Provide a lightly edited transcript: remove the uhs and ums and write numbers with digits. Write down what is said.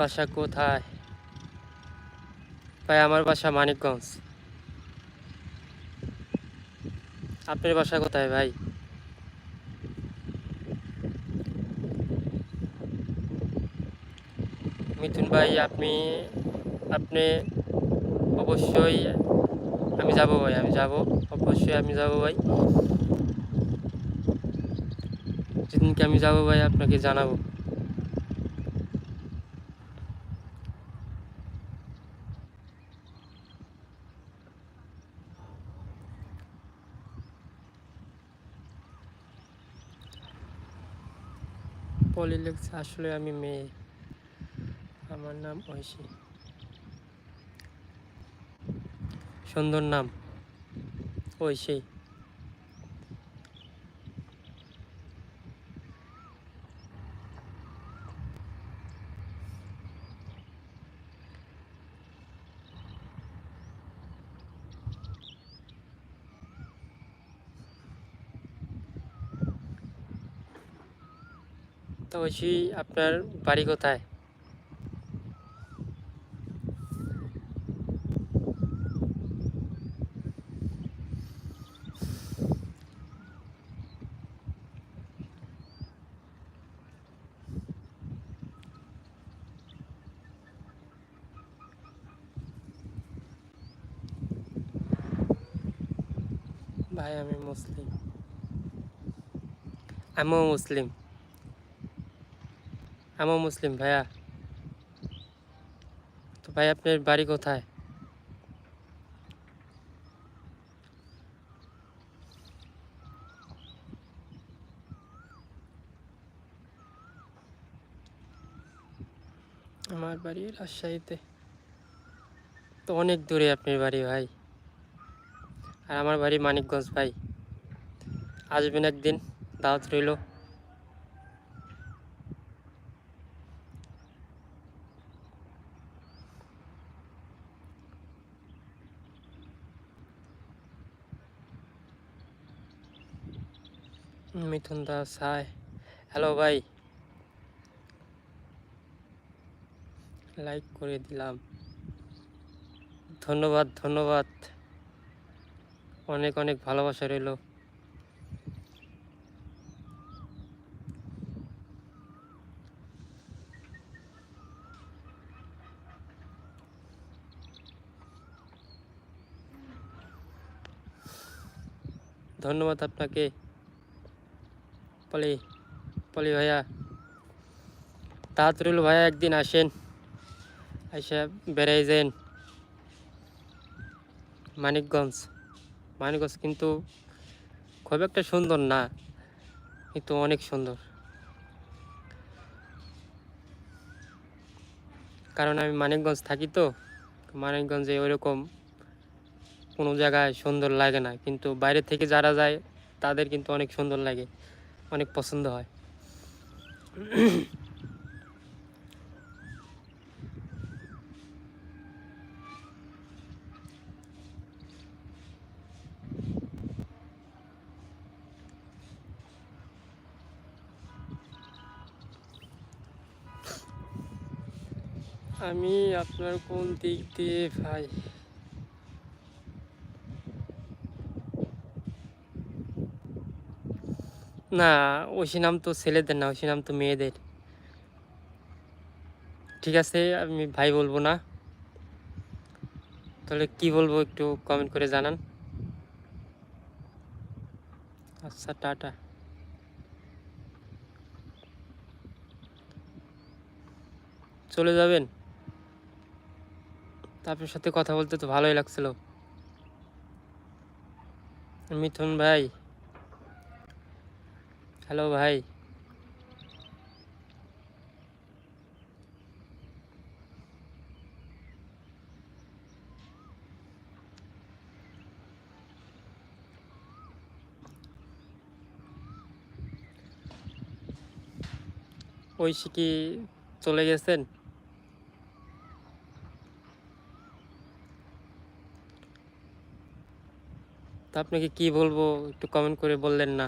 বাসা কোথায়? ভাই আমার বাসা মানিকগঞ্জ। আপনার বাসা কোথায় ভাই? মিথুন ভাই আপনি আপনি অবশ্যই আমি যাব ভাই, আমি যাব, অবশ্যই আমি যাব ভাই। যেদিনকে আমি যাব ভাই আপনাকে জানাবো। পলি লেগছে, আসলে আমি মেয়ে, আমার নাম ঐশী। সুন্দর নাম ঐশী। তো ঐশী আপনার বাড়ি কোথায়? ভাই আমি মুসলিম। আমিও মুসলিম। আমিও মুসলিম ভাইয়া। তো ভাই আপনার বাড়ি কোথায়? আমার বাড়ি রাজশাহীতে। তো অনেক দূরে আপনার বাড়ি ভাই। আর আমার বাড়ি মানিকগঞ্জ ভাই। আসবেন একদিন, দাওয়াত রইল। মিথুন দাস হাই, হ্যালো ভাই, লাইক করে দিলাম, ধন্যবাদ ধন্যবাদ, অনেক অনেক ভালোবাসা রইল। ধন্যবাদ আপনাকে পলি, পলি ভাইয়া। তাড়াতাড়ি ভাইয়া একদিন আসেন, আইসা বেড়াই যান মানিকগঞ্জ। মানিকগঞ্জ কিন্তু খুব একটা সুন্দর না, কিন্তু অনেক সুন্দর। কারণ আমি মানিকগঞ্জ থাকি তো, মানিকগঞ্জে ওইরকম কোনো জায়গায় সুন্দর লাগে না, কিন্তু বাইরে থেকে যারা যায় তাদের কিন্তু অনেক সুন্দর লাগে, অনেক পছন্দ হয়। আমি আপনার কোন দিক দিয়ে ভাই? না, ঐশী নাম তো ছেলেদের না, ঐশী নাম তো মেয়েদের। ঠিক আছে আমি ভাই বলবো না, তাহলে কি বলবো একটু কমেন্ট করে জানান। আচ্ছা টাটা। চলে যাবেন? তা আপনার সাথে কথা বলতে তো ভালোই লাগছিল। মিথুন ভাই, হ্যালো ভাই। ঐশী কি চলে গেছেন? তা আপনাকে কি বলবো একটু কমেন্ট করে বললেন না।